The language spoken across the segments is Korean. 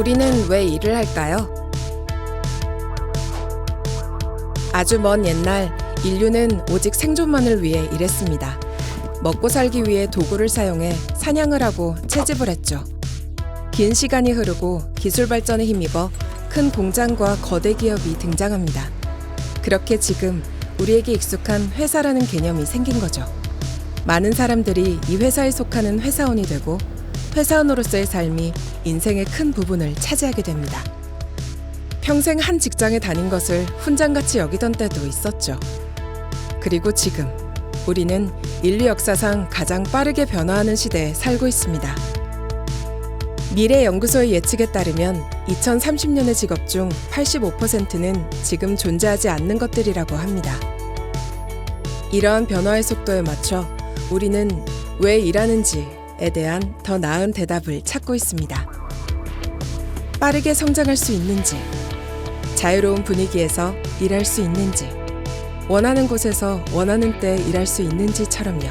우리는 왜 일을 할까요? 아주 먼 옛날 인류는 오직 생존만을 위해 일했습니다. 먹고 살기 위해 도구를 사용해 사냥을 하고 채집을 했죠. 긴 시간이 흐르고 기술 발전에 힘입어 큰 공장과 거대 기업이 등장합니다. 그렇게 지금 우리에게 익숙한 회사라는 개념이 생긴 거죠. 많은 사람들이 이 회사에 속하는 회사원이 되고 회사원으로서의 삶이 인생의 큰 부분을 차지하게 됩니다. 평생 한 직장에 다닌 것을 훈장같이 여기던 때도 있었죠. 그리고 지금 우리는 인류 역사상 가장 빠르게 변화하는 시대에 살고 있습니다. 미래연구소의 예측에 따르면 2030년의 직업 중 85%는 지금 존재하지 않는 것들이라고 합니다. 이러한 변화의 속도에 맞춰 우리는 왜 일하는지에 대한 더 나은 대답을 찾고 있습니다. 빠르게 성장할 수 있는지, 자유로운 분위기에서 일할 수 있는지, 원하는 곳에서 원하는 때 일할 수 있는지처럼요.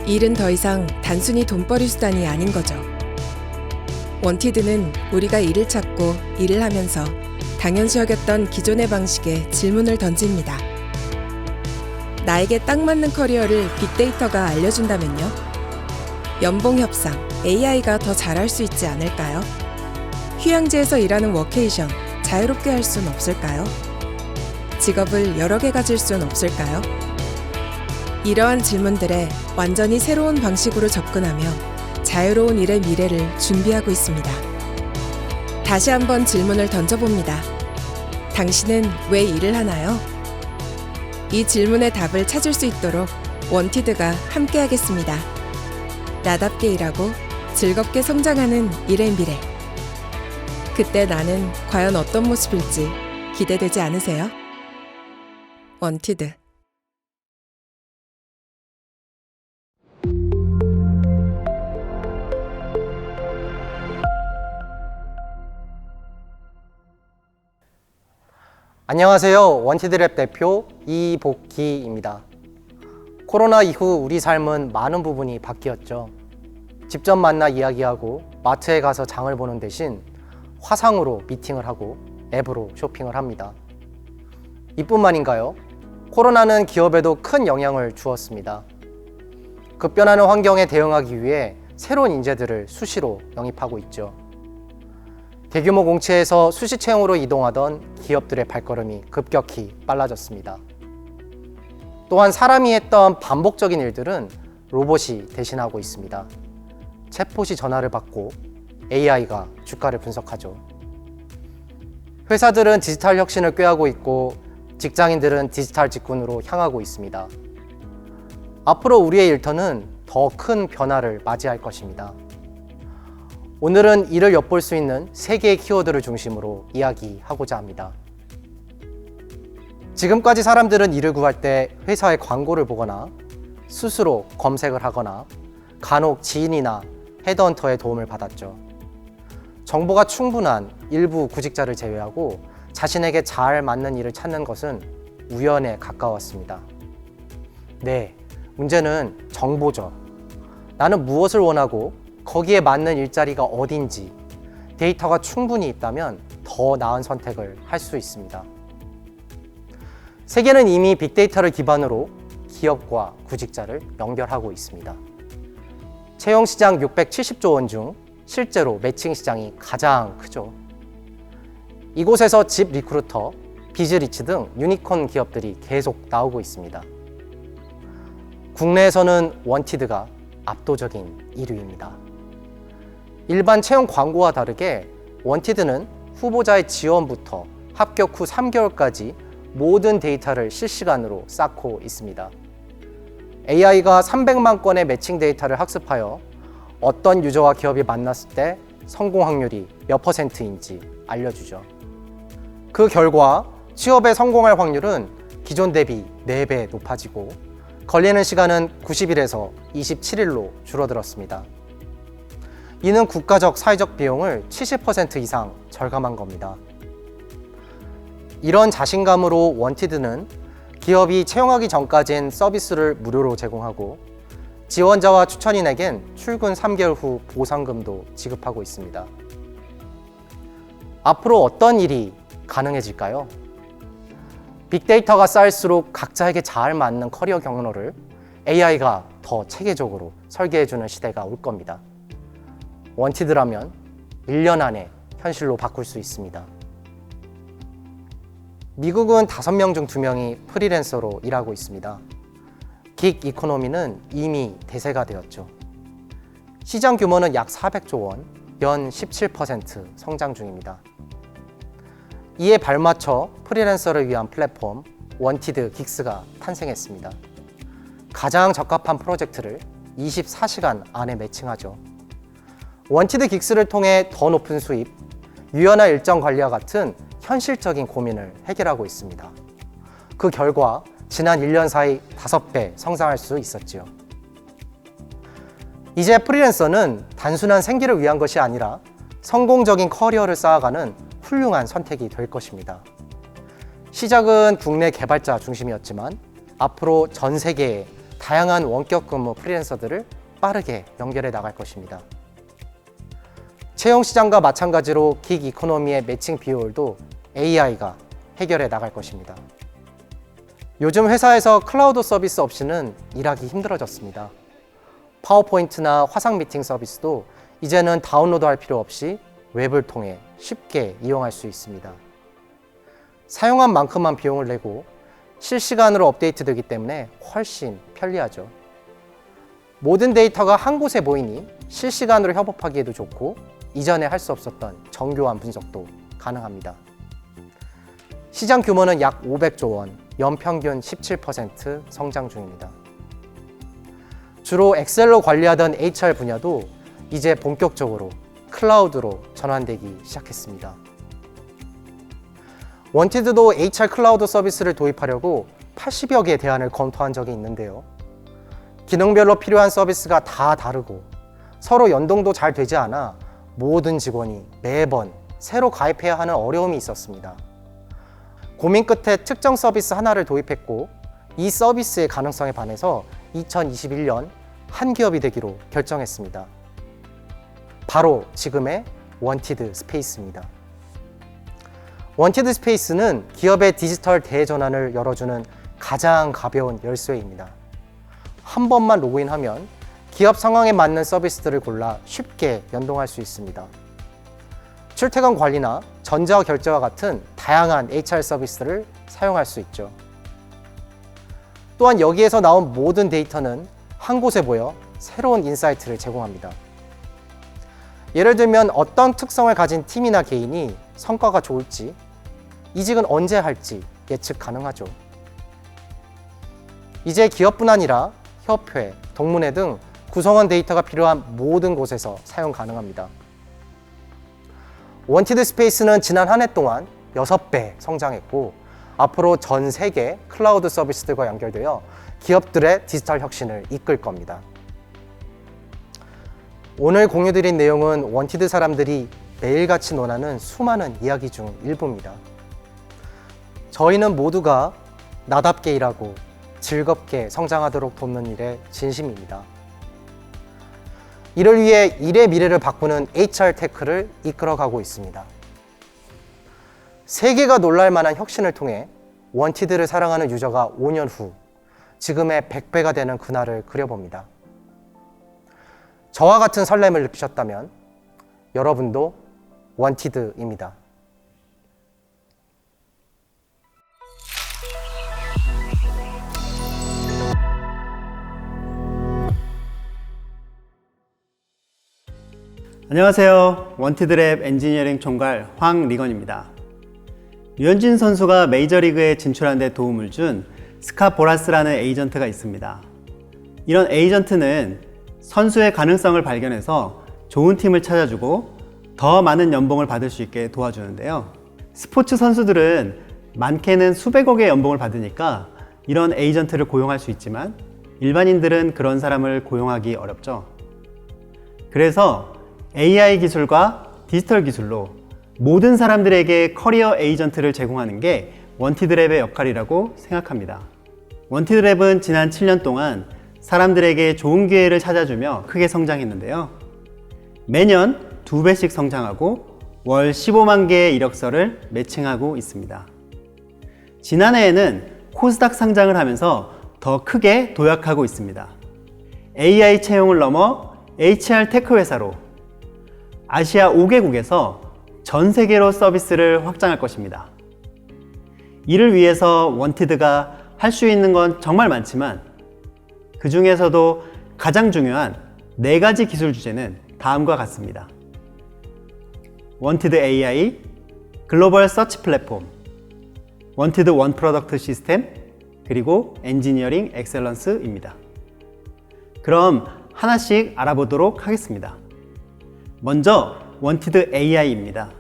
일은 더 이상 단순히 돈벌이 수단이 아닌 거죠. 원티드는 우리가 일을 찾고 일을 하면서 당연시 여겼던 기존의 방식에 질문을 던집니다. 나에게 딱 맞는 커리어를 빅데이터가 알려준다면요? 연봉 협상, AI가 더 잘할 수 있지 않을까요? 휴양지에서 일하는 워케이션, 자유롭게 할 순 없을까요? 직업을 여러 개 가질 순 없을까요? 이러한 질문들에 완전히 새로운 방식으로 접근하며 자유로운 일의 미래를 준비하고 있습니다. 다시 한번 질문을 던져봅니다. 당신은 왜 일을 하나요? 이 질문의 답을 찾을 수 있도록 원티드가 함께하겠습니다. 나답게 일하고 즐겁게 성장하는 일의 미래. 그때 나는 과연 어떤 모습일지 기대되지 않으세요? 원티드. 안녕하세요. 원티드랩 대표 이복희입니다. 코로나 이후 우리 삶은 많은 부분이 바뀌었죠. 직접 만나 이야기하고 마트에 가서 장을 보는 대신 화상으로 미팅을 하고 앱으로 쇼핑을 합니다. 이뿐만인가요? 코로나는 기업에도 큰 영향을 주었습니다. 급변하는 환경에 대응하기 위해 새로운 인재들을 수시로 영입하고 있죠. 대규모 공채에서 수시 채용으로 이동하던 기업들의 발걸음이 급격히 빨라졌습니다. 또한 사람이 했던 반복적인 일들은 로봇이 대신하고 있습니다. 챗봇이 전화를 받고 AI가 주가를 분석하죠. 회사들은 디지털 혁신을 꾀하고 있고 직장인들은 디지털 직군으로 향하고 있습니다. 앞으로 우리의 일터는 더 큰 변화를 맞이할 것입니다. 오늘은 이를 엿볼 수 있는 3개의 키워드를 중심으로 이야기하고자 합니다. 지금까지 사람들은 일을 구할 때 회사의 광고를 보거나 스스로 검색을 하거나 간혹 지인이나 헤드헌터의 도움을 받았죠. 정보가 충분한 일부 구직자를 제외하고 자신에게 잘 맞는 일을 찾는 것은 우연에 가까웠습니다. 네, 문제는 정보죠. 나는 무엇을 원하고 거기에 맞는 일자리가 어딘지 데이터가 충분히 있다면 더 나은 선택을 할 수 있습니다. 세계는 이미 빅데이터를 기반으로 기업과 구직자를 연결하고 있습니다. 채용시장 670조 원 중 실제로 매칭 시장이 가장 크죠. 이곳에서 집 리크루터, 비즈리치 등 유니콘 기업들이 계속 나오고 있습니다. 국내에서는 원티드가 압도적인 1위입니다. 일반 채용 광고와 다르게 원티드는 후보자의 지원부터 합격 후 3개월까지 모든 데이터를 실시간으로 쌓고 있습니다. AI가 300만 건의 매칭 데이터를 학습하여 어떤 유저와 기업이 만났을 때 성공 확률이 몇 %인지 알려주죠. 그 결과 취업에 성공할 확률은 기존 대비 4배 높아지고 걸리는 시간은 90일에서 27일로 줄어들었습니다. 이는 국가적 사회적 비용을 70% 이상 절감한 겁니다. 이런 자신감으로 원티드는 기업이 채용하기 전까지는 서비스를 무료로 제공하고 지원자와 추천인에겐 출근 3개월 후 보상금도 지급하고 있습니다. 앞으로 어떤 일이 가능해질까요? 빅데이터가 쌓일수록 각자에게 잘 맞는 커리어 경로를 AI가 더 체계적으로 설계해주는 시대가 올 겁니다. 원티드라면 1년 안에 현실로 바꿀 수 있습니다. 미국은 5명 중 2명이 프리랜서로 일하고 있습니다. 긱 이코노미는 이미 대세가 되었죠. 시장 규모는 약 400조 원, 연 17% 성장 중입니다. 이에 발맞춰 프리랜서를 위한 플랫폼 원티드 긱스가 탄생했습니다. 가장 적합한 프로젝트를 24시간 안에 매칭하죠. 원티드 긱스를 통해 더 높은 수입, 유연한 일정 관리와 같은 현실적인 고민을 해결하고 있습니다. 그 결과 지난 1년 사이 5배 성장할 수 있었지요. 이제 프리랜서는 단순한 생계를 위한 것이 아니라 성공적인 커리어를 쌓아가는 훌륭한 선택이 될 것입니다. 시작은 국내 개발자 중심이었지만 앞으로 전 세계의 다양한 원격 근무 프리랜서들을 빠르게 연결해 나갈 것입니다. 채용 시장과 마찬가지로 긱 이코노미의 매칭 비율도 AI가 해결해 나갈 것입니다. 요즘 회사에서 클라우드 서비스 없이는 일하기 힘들어졌습니다. 파워포인트나 화상 미팅 서비스도 이제는 다운로드할 필요 없이 웹을 통해 쉽게 이용할 수 있습니다. 사용한 만큼만 비용을 내고 실시간으로 업데이트되기 때문에 훨씬 편리하죠. 모든 데이터가 한 곳에 모이니 실시간으로 협업하기에도 좋고 이전에 할 수 없었던 정교한 분석도 가능합니다. 시장 규모는 약 500조 원, 연평균 17% 성장 중입니다. 주로 엑셀로 관리하던 HR 분야도 이제 본격적으로 클라우드로 전환되기 시작했습니다. 원티드도 HR 클라우드 서비스를 도입하려고 80여 개의 대안을 검토한 적이 있는데요. 기능별로 필요한 서비스가 다 다르고 서로 연동도 잘 되지 않아 모든 직원이 매번 새로 가입해야 하는 어려움이 있었습니다. 고민 끝에 특정 서비스 하나를 도입했고 이 서비스의 가능성에 반해서 2021년 한 기업이 되기로 결정했습니다. 바로 지금의 원티드 스페이스입니다. 원티드 스페이스는 기업의 디지털 대전환을 열어주는 가장 가벼운 열쇠입니다. 한 번만 로그인하면 기업 상황에 맞는 서비스들을 골라 쉽게 연동할 수 있습니다. 출퇴근 관리나 전자 결제와 같은 다양한 HR 서비스를 사용할 수 있죠. 또한 여기에서 나온 모든 데이터는 한 곳에 모여 새로운 인사이트를 제공합니다. 예를 들면 어떤 특성을 가진 팀이나 개인이 성과가 좋을지, 이직은 언제 할지 예측 가능하죠. 이제 기업뿐 아니라 협회, 동문회 등 구성원 데이터가 필요한 모든 곳에서 사용 가능합니다. 원티드 스페이스는 지난 한 해 동안 6배 성장했고 앞으로 전 세계 클라우드 서비스들과 연결되어 기업들의 디지털 혁신을 이끌 겁니다. 오늘 공유드린 내용은 원티드 사람들이 매일같이 논하는 수많은 이야기 중 일부입니다. 저희는 모두가 나답게 일하고 즐겁게 성장하도록 돕는 일에 진심입니다. 이를 위해 일의 미래를 바꾸는 HR 테크를 이끌어가고 있습니다. 세계가 놀랄 만한 혁신을 통해 원티드를 사랑하는 유저가 5년 후 지금의 100배가 되는 그날을 그려봅니다. 저와 같은 설렘을 느끼셨다면 여러분도 원티드입니다. 안녕하세요. 원티드랩 엔지니어링 총괄 황리건입니다. 류현진 선수가 메이저리그에 진출하는 데 도움을 준 스카보라스라는 에이전트가 있습니다. 이런 에이전트는 선수의 가능성을 발견해서 좋은 팀을 찾아주고 더 많은 연봉을 받을 수 있게 도와주는데요. 스포츠 선수들은 많게는 수백억의 연봉을 받으니까 이런 에이전트를 고용할 수 있지만 일반인들은 그런 사람을 고용하기 어렵죠. 그래서 AI 기술과 디지털 기술로 모든 사람들에게 커리어 에이전트를 제공하는 게 원티드랩의 역할이라고 생각합니다. 원티드랩은 지난 7년 동안 사람들에게 좋은 기회를 찾아주며 크게 성장했는데요. 매년 2배씩 성장하고 월 15만 개의 이력서를 매칭하고 있습니다. 지난해에는 코스닥 상장을 하면서 더 크게 도약하고 있습니다. AI 채용을 넘어 HR 테크 회사로 아시아 5개국에서 전 세계로 서비스를 확장할 것입니다. 이를 위해서 원티드가 할 수 있는 건 정말 많지만 그 중에서도 가장 중요한 4가지 기술 주제는 다음과 같습니다. 원티드 AI, 글로벌 서치 플랫폼, 원티드 원 프로덕트 시스템, 그리고 엔지니어링 엑셀런스입니다. 그럼 하나씩 알아보도록 하겠습니다. 먼저 원티드 AI입니다.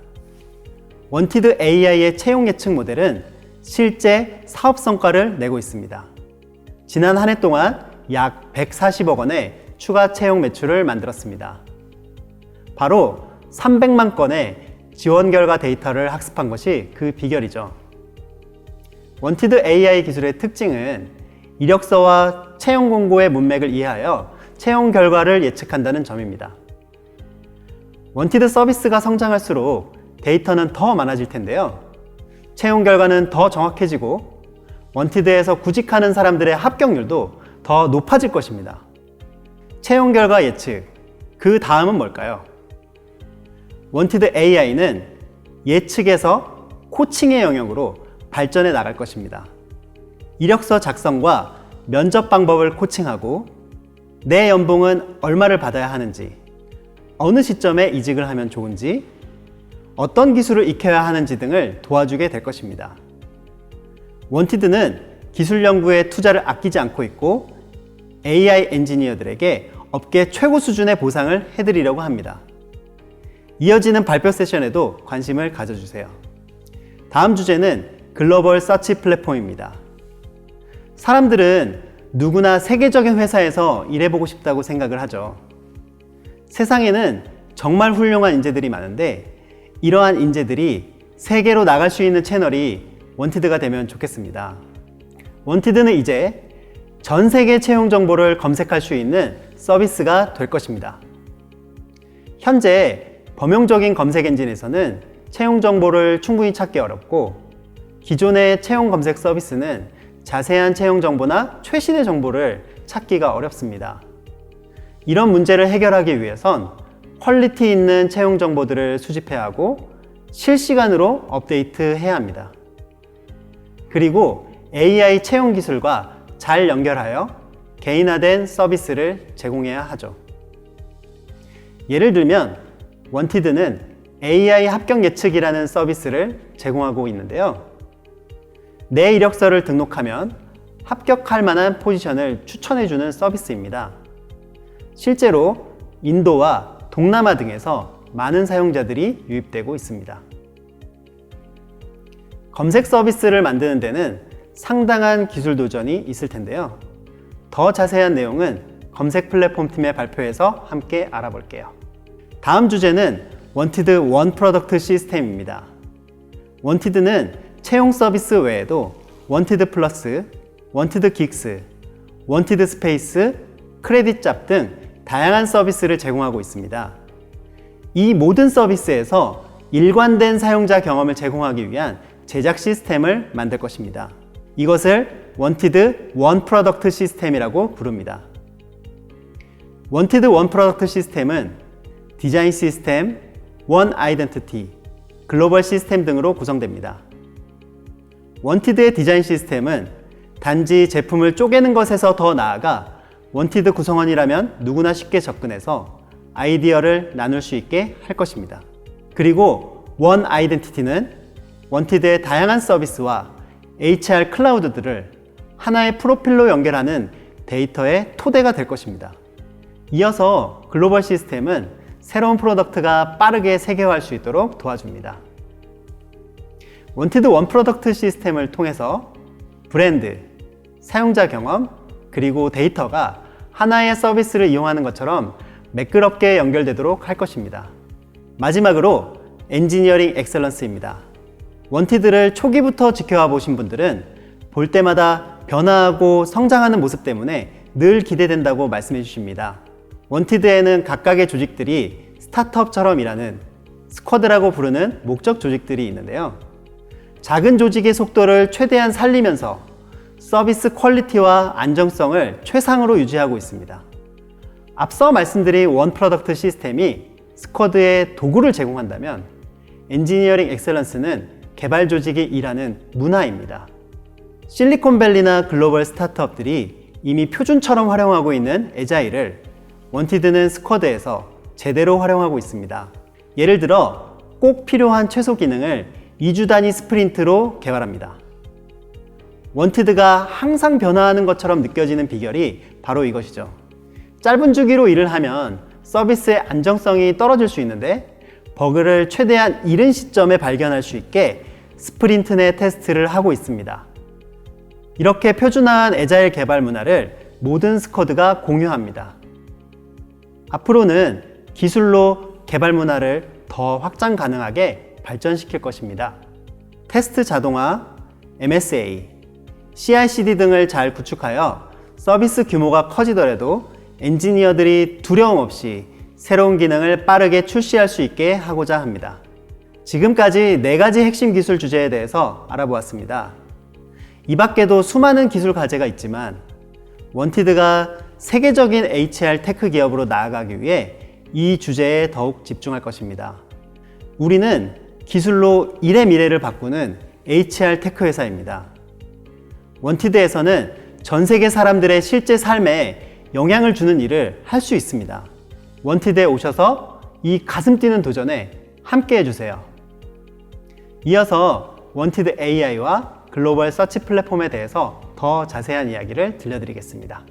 원티드 AI의 채용 예측 모델은 실제 사업 성과를 내고 있습니다. 지난 한 해 동안 약 140억 원의 추가 채용 매출을 만들었습니다. 바로 300만 건의 지원 결과 데이터를 학습한 것이 그 비결이죠. 원티드 AI 기술의 특징은 이력서와 채용 공고의 문맥을 이해하여 채용 결과를 예측한다는 점입니다. 원티드 서비스가 성장할수록 데이터는 더 많아질 텐데요. 채용 결과는 더 정확해지고 원티드에서 구직하는 사람들의 합격률도 더 높아질 것입니다. 채용 결과 예측, 그 다음은 뭘까요? 원티드 AI는 예측에서 코칭의 영역으로 발전해 나갈 것입니다. 이력서 작성과 면접 방법을 코칭하고 내 연봉은 얼마를 받아야 하는지, 어느 시점에 이직을 하면 좋은지, 어떤 기술을 익혀야 하는지 등을 도와주게 될 것입니다. 원티드는 기술 연구에 투자를 아끼지 않고 있고 AI 엔지니어들에게 업계 최고 수준의 보상을 해드리려고 합니다. 이어지는 발표 세션에도 관심을 가져주세요. 다음 주제는 글로벌 서치 플랫폼입니다. 사람들은 누구나 세계적인 회사에서 일해보고 싶다고 생각을 하죠. 세상에는 정말 훌륭한 인재들이 많은데 이러한 인재들이 세계로 나갈 수 있는 채널이 원티드가 되면 좋겠습니다. 원티드는 이제 전 세계 채용 정보를 검색할 수 있는 서비스가 될 것입니다. 현재 범용적인 검색 엔진에서는 채용 정보를 충분히 찾기 어렵고 기존의 채용 검색 서비스는 자세한 채용 정보나 최신의 정보를 찾기가 어렵습니다. 이런 문제를 해결하기 위해선 퀄리티 있는 채용 정보들을 수집해야 하고 실시간으로 업데이트해야 합니다. 그리고 AI 채용 기술과 잘 연결하여 개인화된 서비스를 제공해야 하죠. 예를 들면 원티드는 AI 합격 예측이라는 서비스를 제공하고 있는데요. 내 이력서를 등록하면 합격할 만한 포지션을 추천해주는 서비스입니다. 실제로 인도와 동남아 등에서 많은 사용자들이 유입되고 있습니다. 검색 서비스를 만드는 데는 상당한 기술 도전이 있을 텐데요. 더 자세한 내용은 검색 플랫폼 팀의 발표에서 함께 알아볼게요. 다음 주제는 원티드 원 프로덕트 시스템입니다. 원티드는 채용 서비스 외에도 원티드 플러스, 원티드 긱스, 원티드 스페이스, 크레딧 잡 등 다양한 서비스를 제공하고 있습니다. 이 모든 서비스에서 일관된 사용자 경험을 제공하기 위한 제작 시스템을 만들 것입니다. 이것을 원티드 원 프로덕트 시스템이라고 부릅니다. 원티드 원 프로덕트 시스템은 디자인 시스템, 원 아이덴티티, 글로벌 시스템 등으로 구성됩니다. 원티드의 디자인 시스템은 단지 제품을 쪼개는 것에서 더 나아가 원티드 구성원이라면 누구나 쉽게 접근해서 아이디어를 나눌 수 있게 할 것입니다. 그리고 원 아이덴티티는 원티드의 다양한 서비스와 HR 클라우드들을 하나의 프로필로 연결하는 데이터의 토대가 될 것입니다. 이어서 글로벌 시스템은 새로운 프로덕트가 빠르게 세계화할 수 있도록 도와줍니다. 원티드 원 프로덕트 시스템을 통해서 브랜드, 사용자 경험, 그리고 데이터가 하나의 서비스를 이용하는 것처럼 매끄럽게 연결되도록 할 것입니다. 마지막으로 엔지니어링 엑셀런스입니다. 원티드를 초기부터 지켜와 보신 분들은 볼 때마다 변화하고 성장하는 모습 때문에 늘 기대된다고 말씀해 주십니다. 원티드에는 각각의 조직들이 스타트업처럼 일하는 스쿼드라고 부르는 목적 조직들이 있는데요. 작은 조직의 속도를 최대한 살리면서 서비스 퀄리티와 안정성을 최상으로 유지하고 있습니다. 앞서 말씀드린 원 프로덕트 시스템이 스쿼드에 도구를 제공한다면 엔지니어링 엑셀런스는 개발 조직이 일하는 문화입니다. 실리콘밸리나 글로벌 스타트업들이 이미 표준처럼 활용하고 있는 에자일을 원티드는 스쿼드에서 제대로 활용하고 있습니다. 예를 들어 꼭 필요한 최소 기능을 2주 단위 스프린트로 개발합니다. 원티드가 항상 변화하는 것처럼 느껴지는 비결이 바로 이것이죠. 짧은 주기로 일을 하면 서비스의 안정성이 떨어질 수 있는데 버그를 최대한 이른 시점에 발견할 수 있게 스프린트 내 테스트를 하고 있습니다. 이렇게 표준화한 에자일 개발 문화를 모든 스쿼드가 공유합니다. 앞으로는 기술로 개발 문화를 더 확장 가능하게 발전시킬 것입니다. 테스트 자동화, MSA, CI/CD 등을 잘 구축하여 서비스 규모가 커지더라도 엔지니어들이 두려움 없이 새로운 기능을 빠르게 출시할 수 있게 하고자 합니다. 지금까지 4가지 핵심 기술 주제에 대해서 알아보았습니다. 이 밖에도 수많은 기술 과제가 있지만 원티드가 세계적인 HR 테크 기업으로 나아가기 위해 이 주제에 더욱 집중할 것입니다. 우리는 기술로 일의 미래를 바꾸는 HR 테크 회사입니다. 원티드에서는 전 세계 사람들의 실제 삶에 영향을 주는 일을 할 수 있습니다. 원티드에 오셔서 이 가슴 뛰는 도전에 함께 해주세요. 이어서 원티드 AI와 글로벌 서치 플랫폼에 대해서 더 자세한 이야기를 들려드리겠습니다.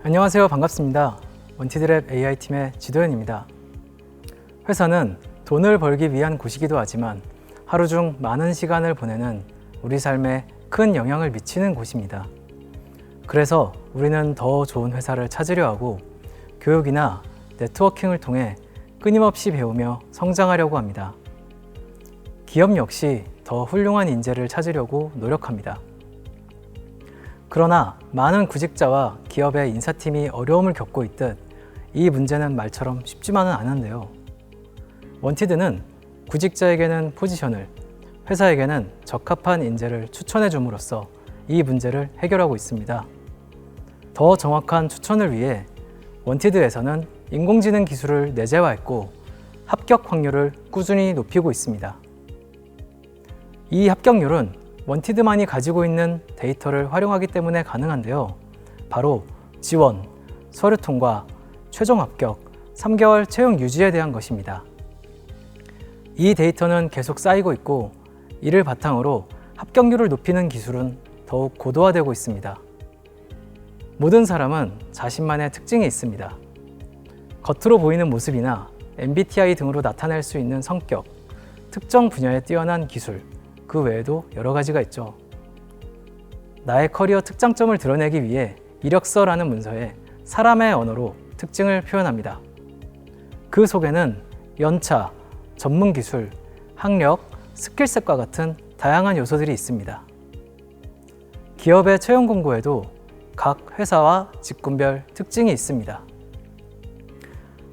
안녕하세요. 반갑습니다. 원티드랩 AI팀의 지도현입니다. 회사는 돈을 벌기 위한 곳이기도 하지만 하루 중 많은 시간을 보내는 우리 삶에 큰 영향을 미치는 곳입니다. 그래서 우리는 더 좋은 회사를 찾으려 하고 교육이나 네트워킹을 통해 끊임없이 배우며 성장하려고 합니다. 기업 역시 더 훌륭한 인재를 찾으려고 노력합니다. 그러나 많은 구직자와 기업의 인사팀이 어려움을 겪고 있듯 이 문제는 말처럼 쉽지만은 않은데요. 원티드는 구직자에게는 포지션을, 회사에게는 적합한 인재를 추천해 줌으로써 이 문제를 해결하고 있습니다. 더 정확한 추천을 위해 원티드에서는 인공지능 기술을 내재화했고 합격 확률을 꾸준히 높이고 있습니다. 이 합격률은 원티드만이 가지고 있는 데이터를 활용하기 때문에 가능한데요. 바로 지원, 서류 통과, 최종 합격, 3개월 채용 유지에 대한 것입니다. 이 데이터는 계속 쌓이고 있고 이를 바탕으로 합격률을 높이는 기술은 더욱 고도화되고 있습니다. 모든 사람은 자신만의 특징이 있습니다. 겉으로 보이는 모습이나 MBTI 등으로 나타낼 수 있는 성격, 특정 분야에 뛰어난 기술, 그 외에도 여러 가지가 있죠. 나의 커리어 특장점을 드러내기 위해 이력서라는 문서에 사람의 언어로 특징을 표현합니다. 그 속에는 연차, 전문 기술, 학력, 스킬셋과 같은 다양한 요소들이 있습니다. 기업의 채용 공고에도 각 회사와 직군별 특징이 있습니다.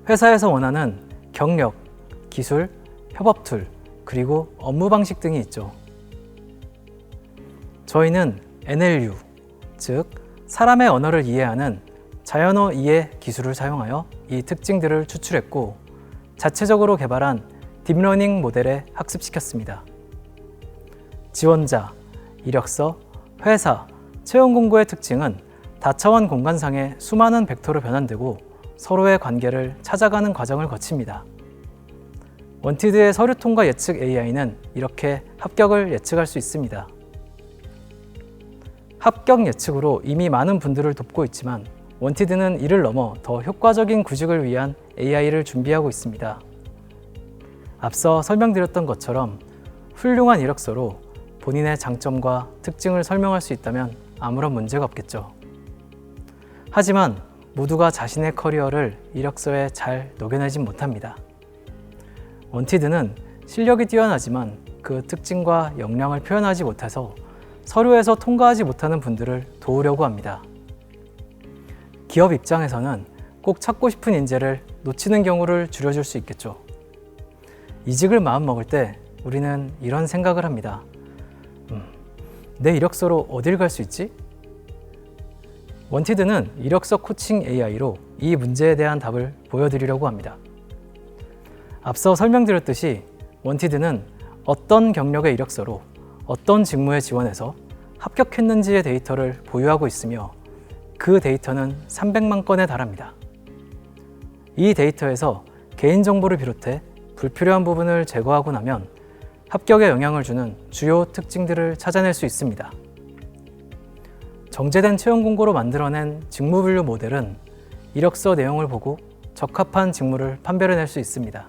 회사에서 원하는 경력, 기술, 협업 툴, 그리고 업무 방식 등이 있죠. 저희는 NLU, 즉 사람의 언어를 이해하는 자연어 이해 기술을 사용하여 이 특징들을 추출했고 자체적으로 개발한 딥러닝 모델에 학습시켰습니다. 지원자, 이력서, 회사, 채용 공고의 특징은 다차원 공간상의 수많은 벡터로 변환되고 서로의 관계를 찾아가는 과정을 거칩니다. 원티드의 서류 통과 예측 AI는 이렇게 합격을 예측할 수 있습니다. 합격 예측으로 이미 많은 분들을 돕고 있지만 원티드는 이를 넘어 더 효과적인 구직을 위한 AI를 준비하고 있습니다. 앞서 설명드렸던 것처럼 훌륭한 이력서로 본인의 장점과 특징을 설명할 수 있다면 아무런 문제가 없겠죠. 하지만 모두가 자신의 커리어를 이력서에 잘 녹여내진 못합니다. 원티드는 실력이 뛰어나지만 그 특징과 역량을 표현하지 못해서 서류에서 통과하지 못하는 분들을 도우려고 합니다. 기업 입장에서는 꼭 찾고 싶은 인재를 놓치는 경우를 줄여줄 수 있겠죠. 이직을 마음먹을 때 우리는 이런 생각을 합니다. 내 이력서로 어딜 갈 수 있지? 원티드는 이력서 코칭 AI로 이 문제에 대한 답을 보여드리려고 합니다. 앞서 설명드렸듯이 원티드는 어떤 경력의 이력서로 어떤 직무에 지원해서 합격했는지의 데이터를 보유하고 있으며 그 데이터는 300만 건에 달합니다. 이 데이터에서 개인정보를 비롯해 불필요한 부분을 제거하고 나면 합격에 영향을 주는 주요 특징들을 찾아낼 수 있습니다. 정제된 채용 공고로 만들어낸 직무 분류 모델은 이력서 내용을 보고 적합한 직무를 판별해낼 수 있습니다.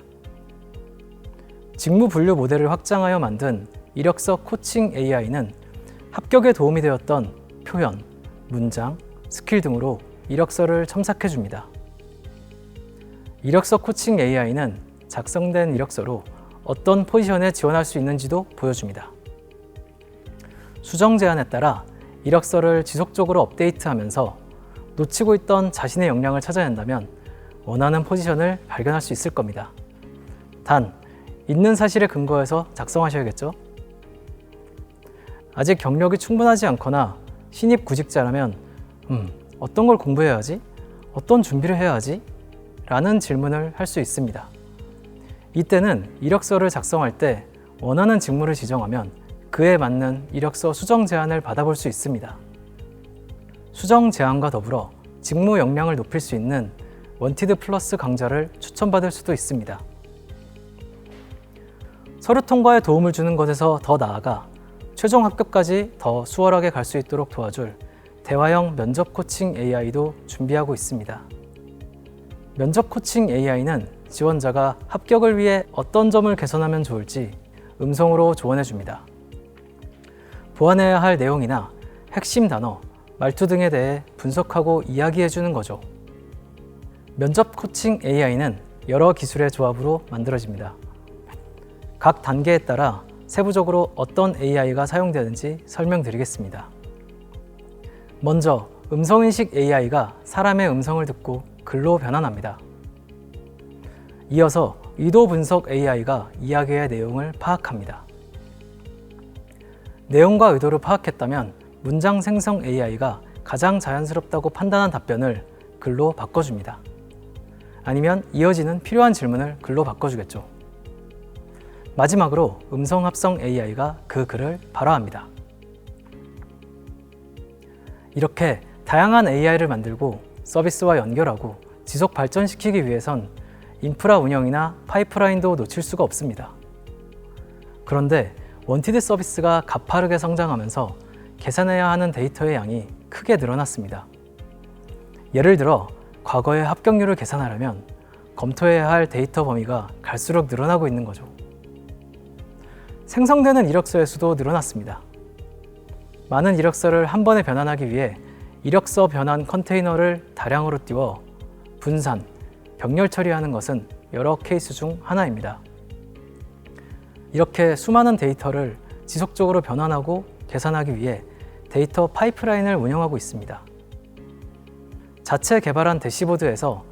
직무 분류 모델을 확장하여 만든 이력서 코칭 AI는 합격에 도움이 되었던 표현, 문장, 스킬 등으로 이력서를 첨삭해 줍니다. 이력서 코칭 AI는 작성된 이력서로 어떤 포지션에 지원할 수 있는지도 보여줍니다. 수정 제한에 따라 이력서를 지속적으로 업데이트하면서 놓치고 있던 자신의 역량을 찾아낸다면 원하는 포지션을 발견할 수 있을 겁니다. 단, 있는 사실에 근거해서 작성하셔야겠죠? 아직 경력이 충분하지 않거나 신입 구직자라면 어떤 걸 공부해야 하지? 어떤 준비를 해야 하지? 라는 질문을 할 수 있습니다. 이때는 이력서를 작성할 때 원하는 직무를 지정하면 그에 맞는 이력서 수정 제안을 받아볼 수 있습니다. 수정 제안과 더불어 직무 역량을 높일 수 있는 원티드 플러스 강좌를 추천받을 수도 있습니다. 서류 통과에 도움을 주는 것에서 더 나아가 최종 합격까지 더 수월하게 갈 수 있도록 도와줄 대화형 면접 코칭 AI도 준비하고 있습니다. 면접 코칭 AI는 지원자가 합격을 위해 어떤 점을 개선하면 좋을지 음성으로 조언해 줍니다. 보완해야 할 내용이나 핵심 단어, 말투 등에 대해 분석하고 이야기해 주는 거죠. 면접 코칭 AI는 여러 기술의 조합으로 만들어집니다. 각 단계에 따라 세부적으로 어떤 AI가 사용되는지 설명드리겠습니다. 먼저 음성인식 AI가 사람의 음성을 듣고 글로 변환합니다. 이어서 의도 분석 AI가 이야기의 내용을 파악합니다. 내용과 의도를 파악했다면 문장 생성 AI가 가장 자연스럽다고 판단한 답변을 글로 바꿔줍니다. 아니면 이어지는 필요한 질문을 글로 바꿔주겠죠. 마지막으로 음성 합성 AI가 그 글을 발화합니다. 이렇게 다양한 AI를 만들고 서비스와 연결하고 지속 발전시키기 위해선 인프라 운영이나 파이프라인도 놓칠 수가 없습니다. 그런데 원티드 서비스가 가파르게 성장하면서 계산해야 하는 데이터의 양이 크게 늘어났습니다. 예를 들어 과거의 합격률을 계산하려면 검토해야 할 데이터 범위가 갈수록 늘어나고 있는 거죠. 생성되는 이력서의 수도 늘어났습니다. 많은 이력서를 한 번에 변환하기 위해 이력서 변환 컨테이너를 다량으로 띄워 분산, 병렬 처리하는 것은 여러 케이스 중 하나입니다. 이렇게 수많은 데이터를 지속적으로 변환하고 계산하기 위해 데이터 파이프라인을 운영하고 있습니다. 자체 개발한 대시보드에서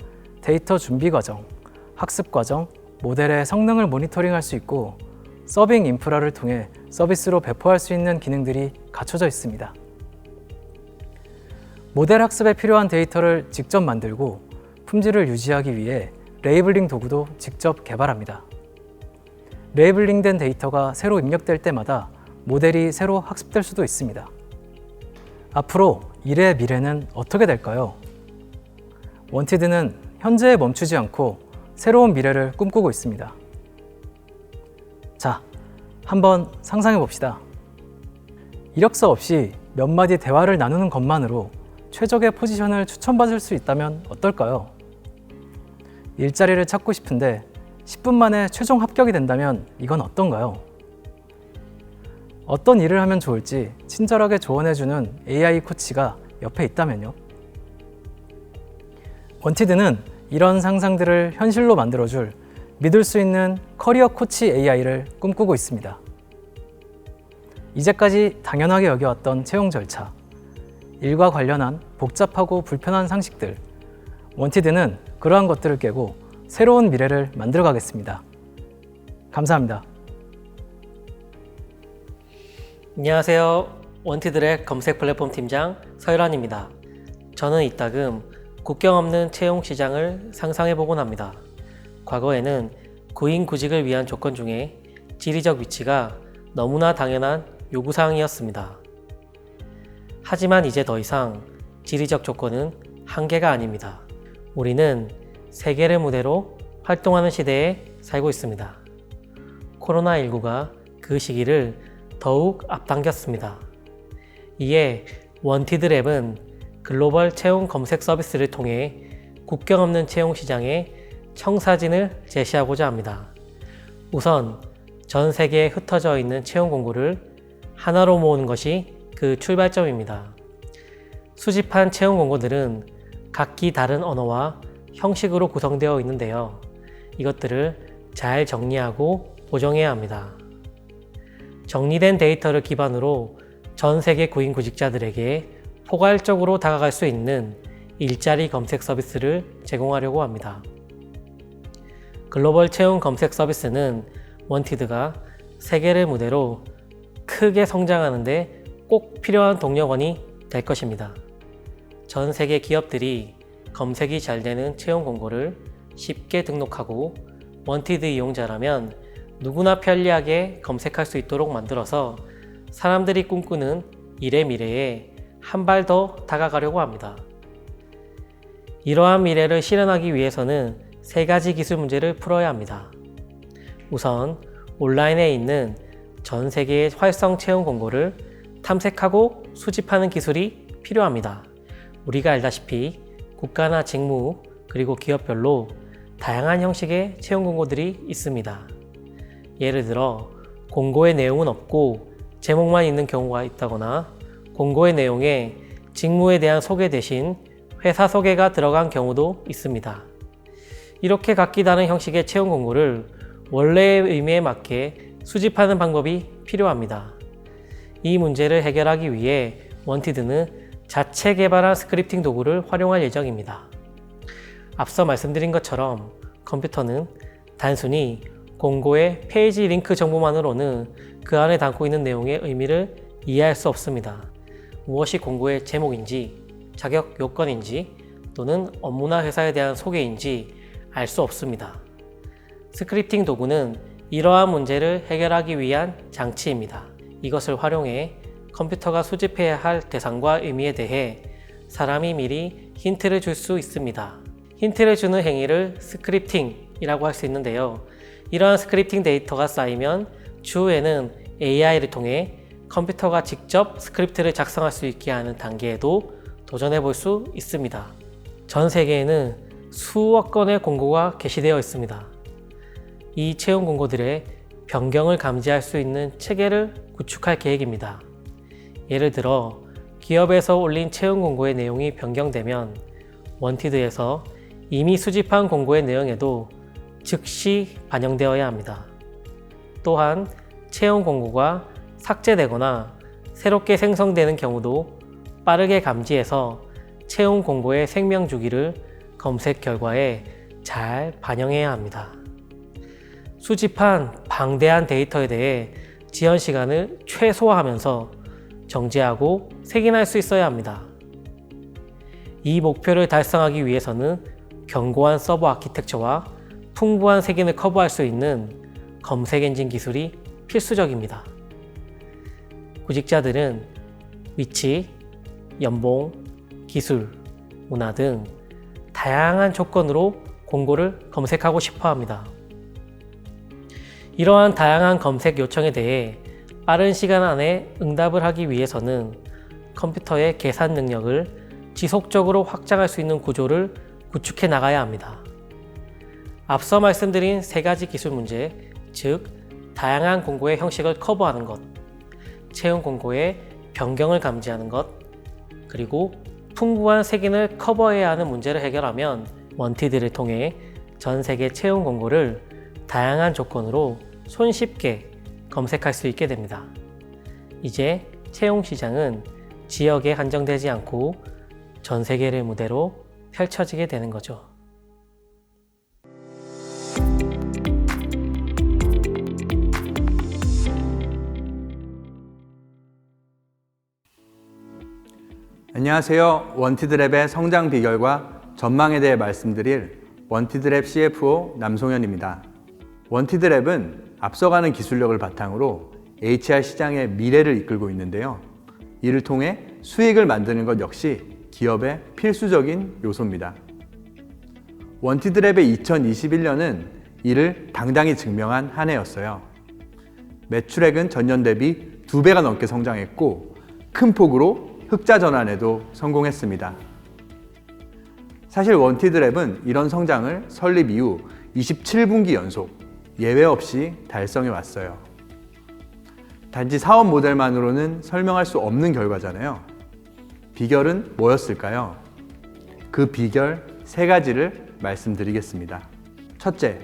데이터 준비 과정, 학습 과정, 모델의 성능을 모니터링할 수 있고 서빙 인프라를 통해 서비스로 배포할 수 있는 기능들이 갖춰져 있습니다. 모델 학습에 필요한 데이터를 직접 만들고 품질을 유지하기 위해 레이블링 도구도 직접 개발합니다. 레이블링된 데이터가 새로 입력될 때마다 모델이 새로 학습될 수도 있습니다. 앞으로 일의 미래는 어떻게 될까요? 원티드는 현재에 멈추지 않고 새로운 미래를 꿈꾸고 있습니다. 자, 한번 상상해 봅시다. 이력서 없이 몇 마디 대화를 나누는 것만으로 최적의 포지션을 추천받을 수 있다면 어떨까요? 일자리를 찾고 싶은데 10분 만에 최종 합격이 된다면 이건 어떤가요? 어떤 일을 하면 좋을지 친절하게 조언해주는 AI 코치가 옆에 있다면요? 원티드는 이런 상상들을 현실로 만들어줄 믿을 수 있는 커리어 코치 AI를 꿈꾸고 있습니다. 이제까지 당연하게 여겨왔던 채용 절차, 일과 관련한 복잡하고 불편한 상식들, 원티드는 그러한 것들을 깨고 새로운 미래를 만들어 가겠습니다. 감사합니다. 안녕하세요. 원티드랩 검색 플랫폼 팀장 서일환입니다. 저는 이따금 국경 없는 채용 시장을 상상해 보곤 합니다. 과거에는 구인 구직을 위한 조건 중에 지리적 위치가 너무나 당연한 요구사항이었습니다. 하지만 이제 더 이상 지리적 조건은 한계가 아닙니다. 우리는 세계를 무대로 활동하는 시대에 살고 있습니다. 코로나19가 그 시기를 더욱 앞당겼습니다. 이에 원티드랩은 글로벌 채용 검색 서비스를 통해 국경 없는 채용 시장에 청사진을 제시하고자 합니다. 우선 전 세계에 흩어져 있는 채용 공고를 하나로 모으는 것이 그 출발점입니다. 수집한 채용 공고들은 각기 다른 언어와 형식으로 구성되어 있는데요. 이것들을 잘 정리하고 보정해야 합니다. 정리된 데이터를 기반으로 전 세계 구인 구직자들에게 포괄적으로 다가갈 수 있는 일자리 검색 서비스를 제공하려고 합니다. 글로벌 채용 검색 서비스는 원티드가 세계를 무대로 크게 성장하는 데 꼭 필요한 동력원이 될 것입니다. 전 세계 기업들이 검색이 잘 되는 채용 공고를 쉽게 등록하고 원티드 이용자라면 누구나 편리하게 검색할 수 있도록 만들어서 사람들이 꿈꾸는 일의 미래에 한 발 더 다가가려고 합니다. 이러한 미래를 실현하기 위해서는 세 가지 기술 문제를 풀어야 합니다. 우선 온라인에 있는 전 세계의 활성 채용 공고를 탐색하고 수집하는 기술이 필요합니다. 우리가 알다시피 국가나 직무 그리고 기업별로 다양한 형식의 채용 공고들이 있습니다. 예를 들어 공고의 내용은 없고 제목만 있는 경우가 있다거나 공고의 내용에 직무에 대한 소개 대신 회사 소개가 들어간 경우도 있습니다. 이렇게 각기 다른 형식의 채용 공고를 원래의 의미에 맞게 수집하는 방법이 필요합니다. 이 문제를 해결하기 위해 원티드는 자체 개발한 스크립팅 도구를 활용할 예정입니다. 앞서 말씀드린 것처럼 컴퓨터는 단순히 공고의 페이지 링크 정보만으로는 그 안에 담고 있는 내용의 의미를 이해할 수 없습니다. 무엇이 공고의 제목인지, 자격 요건인지, 또는 업무나 회사에 대한 소개인지 알 수 없습니다. 스크립팅 도구는 이러한 문제를 해결하기 위한 장치입니다. 이것을 활용해 컴퓨터가 수집해야 할 대상과 의미에 대해 사람이 미리 힌트를 줄 수 있습니다. 힌트를 주는 행위를 스크립팅이라고 할 수 있는데요. 이러한 스크립팅 데이터가 쌓이면 추후에는 AI를 통해 컴퓨터가 직접 스크립트를 작성할 수 있게 하는 단계에도 도전해 볼 수 있습니다. 전 세계에는 수억 건의 공고가 게시되어 있습니다. 이 채용 공고들의 변경을 감지할 수 있는 체계를 구축할 계획입니다. 예를 들어 기업에서 올린 채용 공고의 내용이 변경되면 원티드에서 이미 수집한 공고의 내용에도 즉시 반영되어야 합니다. 또한 채용 공고가 삭제되거나 새롭게 생성되는 경우도 빠르게 감지해서 채용 공고의 생명 주기를 검색 결과에 잘 반영해야 합니다. 수집한 방대한 데이터에 대해 지연 시간을 최소화하면서 정제하고 색인할 수 있어야 합니다. 이 목표를 달성하기 위해서는 견고한 서버 아키텍처와 풍부한 색인을 커버할 수 있는 검색 엔진 기술이 필수적입니다. 구직자들은 위치, 연봉, 기술, 문화 등 다양한 조건으로 공고를 검색하고 싶어 합니다. 이러한 다양한 검색 요청에 대해 빠른 시간 안에 응답을 하기 위해서는 컴퓨터의 계산 능력을 지속적으로 확장할 수 있는 구조를 구축해 나가야 합니다. 앞서 말씀드린 세 가지 기술 문제, 즉 다양한 공고의 형식을 커버하는 것, 채용 공고의 변경을 감지하는 것, 그리고 풍부한 색인을 커버해야 하는 문제를 해결하면 원티드를 통해 전 세계 채용 공고를 다양한 조건으로 손쉽게 검색할 수 있게 됩니다. 이제 채용 시장은 지역에 한정되지 않고 전 세계를 무대로 펼쳐지게 되는 거죠. 안녕하세요. 원티드랩의 성장 비결과 전망에 대해 말씀드릴 원티드랩 CFO 남송현입니다. 원티드랩은 앞서가는 기술력을 바탕으로 HR 시장의 미래를 이끌고 있는데요. 이를 통해 수익을 만드는 것 역시 기업의 필수적인 요소입니다. 원티드랩의 2021년은 이를 당당히 증명한 한 해였어요. 매출액은 전년 대비 2배가 넘게 성장했고 큰 폭으로 흑자 전환에도 성공했습니다. 사실 원티드랩은 이런 성장을 설립 이후 27분기 연속 예외 없이 달성해 왔어요. 단지 사업 모델만으로는 설명할 수 없는 결과잖아요. 비결은 뭐였을까요? 그 비결 3가지를 말씀드리겠습니다. 첫째,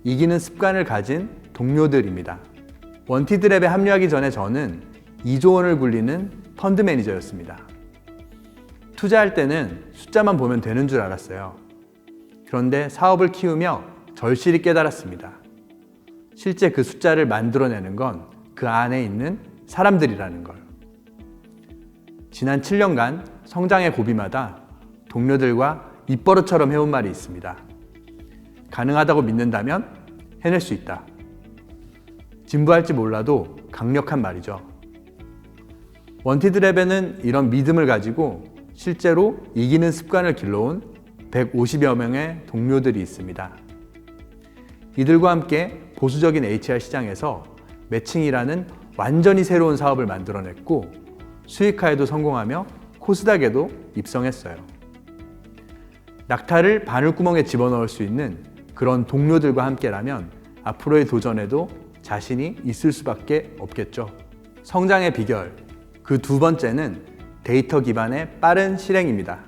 이기는 습관을 가진 동료들입니다. 원티드랩에 합류하기 전에 저는 2조 원을 굴리는 펀드 매니저였습니다. 투자할 때는 숫자만 보면 되는 줄 알았어요. 그런데 사업을 키우며 절실히 깨달았습니다. 실제 그 숫자를 만들어내는 건 그 안에 있는 사람들이라는 걸. 지난 7년간 성장의 고비마다 동료들과 입버릇처럼 해온 말이 있습니다. 가능하다고 믿는다면 해낼 수 있다. 진부할지 몰라도 강력한 말이죠. 원티드랩에는 이런 믿음을 가지고 실제로 이기는 습관을 길러온 150여 명의 동료들이 있습니다. 이들과 함께 보수적인 HR 시장에서 매칭이라는 완전히 새로운 사업을 만들어냈고 수익화에도 성공하며 코스닥에도 입성했어요. 낙타를 바늘구멍에 집어넣을 수 있는 그런 동료들과 함께라면 앞으로의 도전에도 자신이 있을 수밖에 없겠죠. 성장의 비결, 그 2번째는 데이터 기반의 빠른 실행입니다.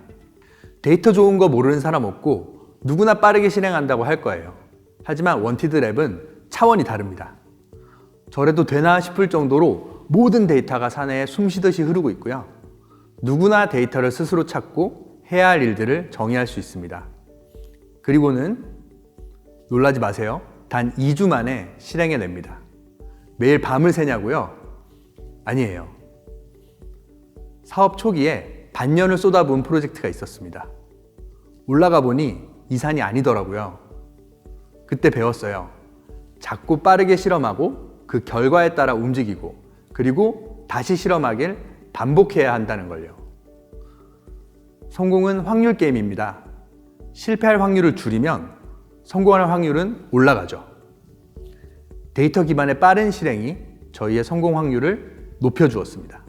데이터 좋은 거 모르는 사람 없고 누구나 빠르게 실행한다고 할 거예요. 하지만 원티드랩은 차원이 다릅니다. 저래도 되나 싶을 정도로 모든 데이터가 사내에 숨쉬듯이 흐르고 있고요. 누구나 데이터를 스스로 찾고 해야 할 일들을 정의할 수 있습니다. 그리고는 놀라지 마세요. 단 2주 만에 실행해냅니다. 매일 밤을 새냐고요? 아니에요. 사업 초기에 반년을 쏟아부은 프로젝트가 있었습니다. 올라가 보니 이 산이 아니더라고요. 그때 배웠어요. 작고 빠르게 실험하고 그 결과에 따라 움직이고 그리고 다시 실험하길 반복해야 한다는 걸요. 성공은 확률 게임입니다. 실패할 확률을 줄이면 성공할 확률은 올라가죠. 데이터 기반의 빠른 실행이 저희의 성공 확률을 높여주었습니다.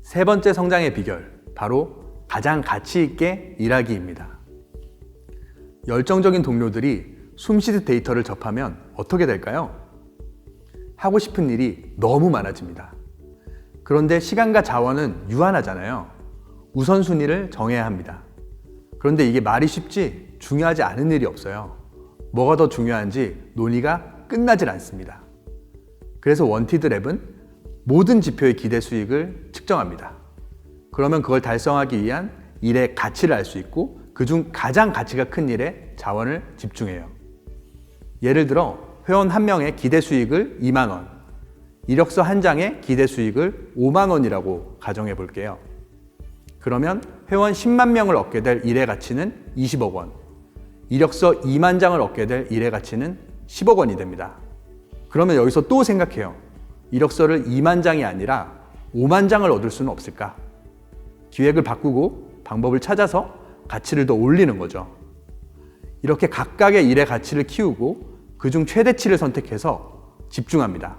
3번째 성장의 비결, 바로 가장 가치 있게 일하기입니다. 열정적인 동료들이 숨쉬듯 데이터를 접하면 어떻게 될까요? 하고 싶은 일이 너무 많아집니다. 그런데 시간과 자원은 유한하잖아요. 우선순위를 정해야 합니다. 그런데 이게 말이 쉽지 중요하지 않은 일이 없어요. 뭐가 더 중요한지 논의가 끝나질 않습니다. 그래서 원티드랩은 모든 지표의 기대 수익을 측정합니다. 그러면 그걸 달성하기 위한 일의 가치를 알 수 있고 그중 가장 가치가 큰 일에 자원을 집중해요. 예를 들어 회원 1명의 기대 수익을 2만 원, 이력서 1장의 기대 수익을 5만 원이라고 가정해 볼게요. 그러면 회원 10만 명을 얻게 될 일의 가치는 20억 원, 이력서 2만 장을 얻게 될 일의 가치는 10억 원이 됩니다. 그러면 여기서 또 생각해요. 이력서를 2만 장이 아니라 5만 장을 얻을 수는 없을까? 기획을 바꾸고 방법을 찾아서 가치를 더 올리는 거죠. 이렇게 각각의 일의 가치를 키우고 그중 최대치를 선택해서 집중합니다.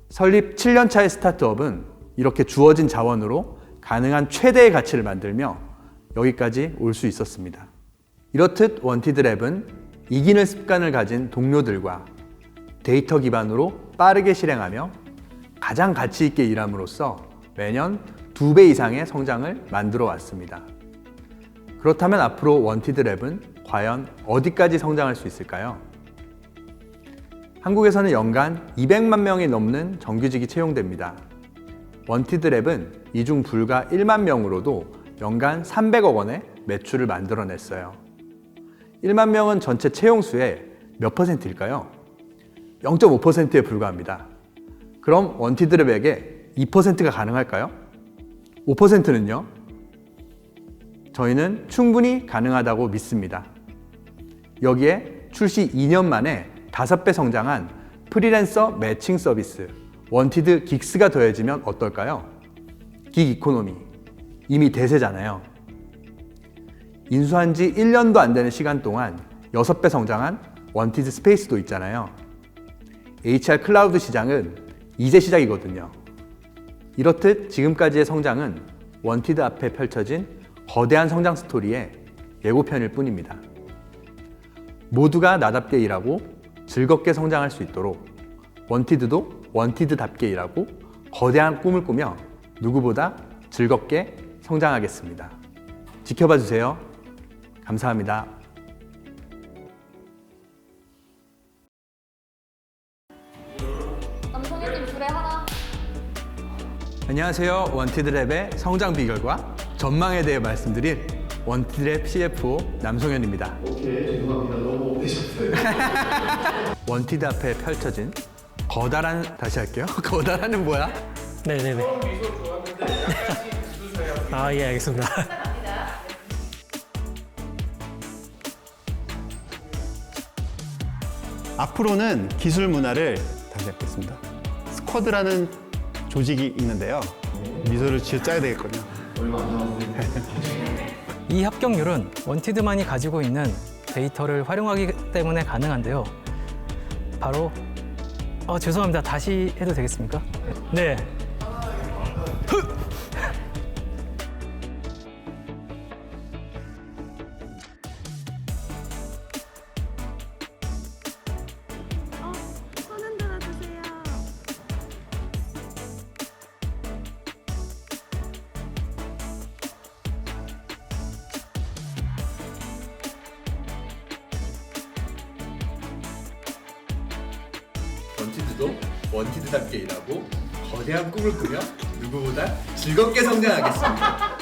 설립 7년 차의 스타트업은 이렇게 주어진 자원으로 가능한 최대의 가치를 만들며 여기까지 올 수 있었습니다. 이렇듯 원티드랩은 이기는 습관을 가진 동료들과 데이터 기반으로 빠르게 실행하며 가장 가치 있게 일함으로써 매년 2배 이상의 성장을 만들어 왔습니다. 그렇다면 앞으로 원티드랩은 과연 어디까지 성장할 수 있을까요? 한국에서는 연간 200만 명이 넘는 정규직이 채용됩니다. 원티드랩은 이 중 불과 1만 명으로도 연간 300억 원의 매출을 만들어냈어요. 1만 명은 전체 채용수의 몇 %일까요? 0.5%에 불과합니다. 그럼 원티드랩에게 2%가 가능할까요? 5%는요? 저희는 충분히 가능하다고 믿습니다. 여기에 출시 2년 만에 5배 성장한 프리랜서 매칭 서비스 원티드 긱스가 더해지면 어떨까요? 긱 이코노미 이미 대세잖아요. 인수한 지 1년도 안 되는 시간 동안 6배 성장한 원티드 스페이스도 있잖아요. HR 클라우드 시장은 이제 시작이거든요. 이렇듯 지금까지의 성장은 원티드 앞에 펼쳐진 거대한 성장 스토리의 예고편일 뿐입니다. 모두가 나답게 일하고 즐겁게 성장할 수 있도록 원티드도 원티드답게 일하고 거대한 꿈을 꾸며 누구보다 즐겁게 성장하겠습니다. 지켜봐 주세요. 감사합니다. 남성애님 둘에 하나. 안녕하세요. 원티드랩의 성장 비결과 전망에 대해 말씀드릴 원티드랩 CFO 남성현입니다. 오케이, 죄송합니다. 너무 오래셨어요. 원티드 앞에 펼쳐진 거다란, 다시 할게요. 거다란은 뭐야? 네네네. 아, 예, 알겠습니다. 앞으로는 기술 문화를 다시 해보겠습니다. 스쿼드라는 조직이 있는데요. 미소를 지어짜야 되겠거든요. 이 합격률은 원티드만이 가지고 있는 데이터를 활용하기 때문에 가능한데요. 바로 죄송합니다. 다시 해도 되겠습니까? 네. 손 흔들어 주세요. 원티드도 원티드답게 일하고 거대한 꿈을 꾸며 누구보다 즐겁게 성장하겠습니다.